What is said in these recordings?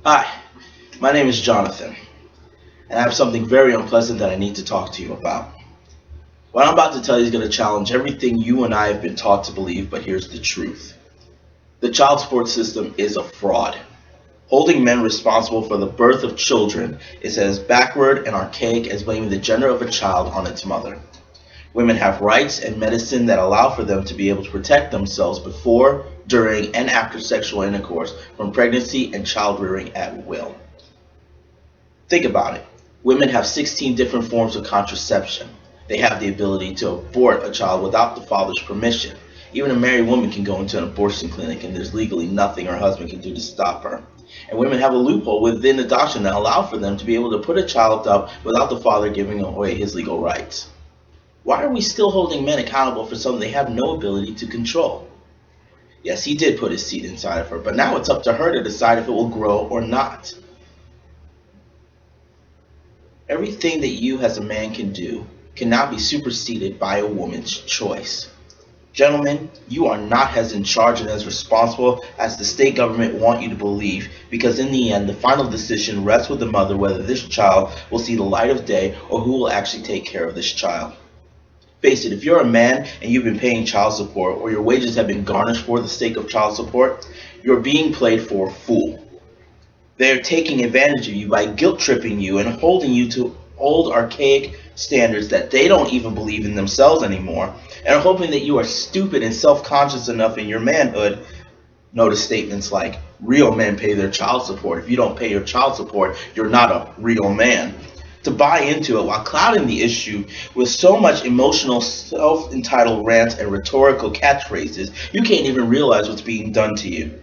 Hi, my name is Jonathan, and I have something very unpleasant that I need to talk to you about. What I'm about to tell you is going to challenge everything you and I have been taught to believe, but here's the truth. The child support system is a fraud. Holding men responsible for the birth of children is as backward and archaic as blaming the gender of a child on its mother. Women have rights and medicine that allow for them to be able to protect themselves before, during, and after sexual intercourse from pregnancy and child rearing at will. Think about it. Women have 16 different forms of contraception. They have the ability to abort a child without the father's permission. Even a married woman can go into an abortion clinic and there's legally nothing her husband can do to stop her. And women have a loophole within adoption that allows for them to be able to put a child up without the father giving away his legal rights. Why are we still holding men accountable for something they have no ability to control? Yes, he did put his seed inside of her, but now it's up to her to decide if it will grow or not. Everything that you as a man can do cannot be superseded by a woman's choice. Gentlemen, you are not as in charge and as responsible as the state government want you to believe, because in the end, the final decision rests with the mother whether this child will see the light of day or who will actually take care of this child. Face it, if you're a man and you've been paying child support or your wages have been garnished for the sake of child support, you're being played for a fool. They're taking advantage of you by guilt tripping you and holding you to old archaic standards that they don't even believe in themselves anymore, and are hoping that you are stupid and self-conscious enough in your manhood. Notice statements like, real men pay their child support. If you don't pay your child support, you're not a real man. To buy into it while clouding the issue with so much emotional, self-entitled rants and rhetorical catchphrases, you can't even realize what's being done to you.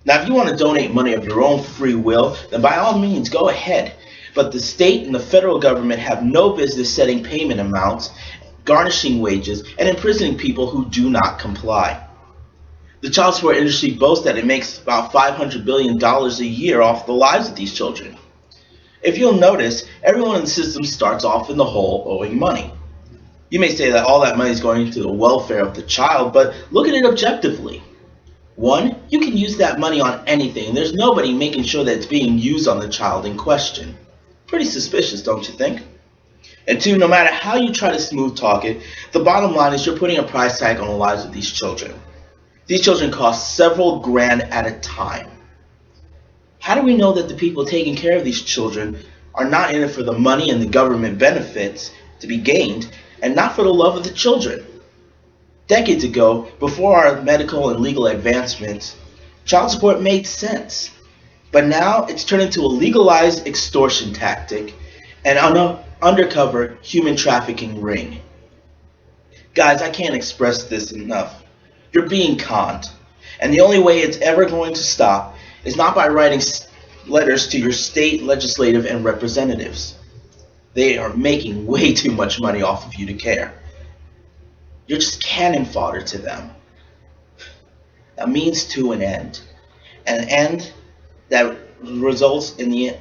Now, if you want to donate money of your own free will, then by all means, go ahead. But the state and the federal government have no business setting payment amounts, garnishing wages, and imprisoning people who do not comply. The child support industry boasts that it makes about $500 billion a year off the lives of these children. If you'll notice, everyone in the system starts off in the hole owing money. You may say that all that money is going to the welfare of the child, but look at it objectively. One, you can use that money on anything. There's nobody making sure that it's being used on the child in question. Pretty suspicious, don't you think? And two, no matter how you try to smooth talk it, the bottom line is you're putting a price tag on the lives of these children. These children cost several grand at a time. How do we know that the people taking care of these children are not in it for the money and the government benefits to be gained, and not for the love of the children? Decades ago, before our medical and legal advancements, child support made sense. But now it's turned into a legalized extortion tactic and an undercover human trafficking ring. Guys, I can't express this enough. You're being conned. And the only way it's ever going to stop is not by writing letters to your state legislative and representatives. They are making way too much money off of you to care. You're just cannon fodder to them. A means to an end. An end that results in the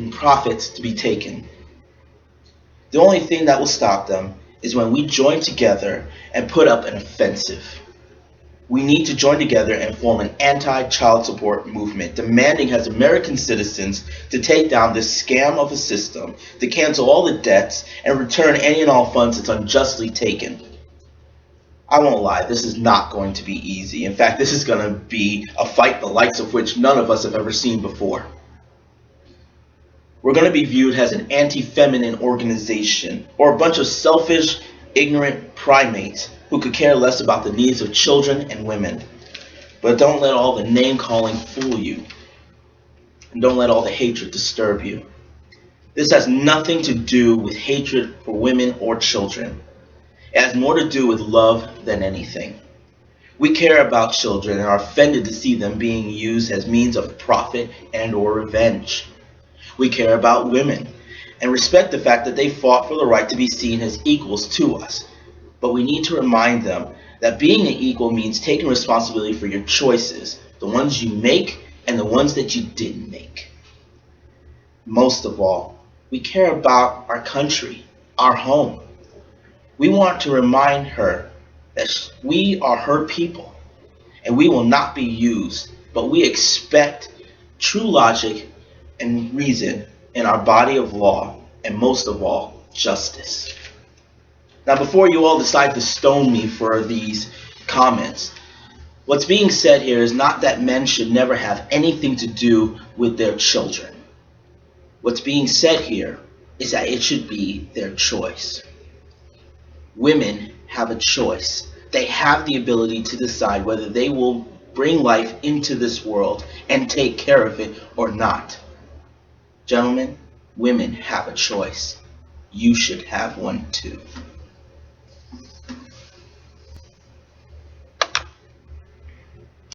profits to be taken. The only thing that will stop them is when we join together and put up an offensive. We need to join together and form an anti-child support movement, demanding as American citizens to take down this scam of a system, to cancel all the debts, and return any and all funds that's unjustly taken. I won't lie, this is not going to be easy. In fact, this is going to be a fight the likes of which none of us have ever seen before. We're going to be viewed as an anti-feminine organization, or a bunch of selfish, ignorant primates who could care less about the needs of children and women. But don't let all the name-calling fool you. And don't let all the hatred disturb you. This has nothing to do with hatred for women or children. It has more to do with love than anything. We care about children and are offended to see them being used as means of profit and or revenge. We care about women and respect the fact that they fought for the right to be seen as equals to us. But we need to remind them that being an equal means taking responsibility for your choices, the ones you make and the ones that you didn't make. Most of all, we care about our country, our home. We want to remind her that we are her people and we will not be used, but we expect true logic and reason in our body of law, and most of all, justice. Now, before you all decide to stone me for these comments, what's being said here is not that men should never have anything to do with their children. What's being said here is that it should be their choice. Women have a choice. They have the ability to decide whether they will bring life into this world and take care of it or not. Gentlemen, women have a choice. You should have one too.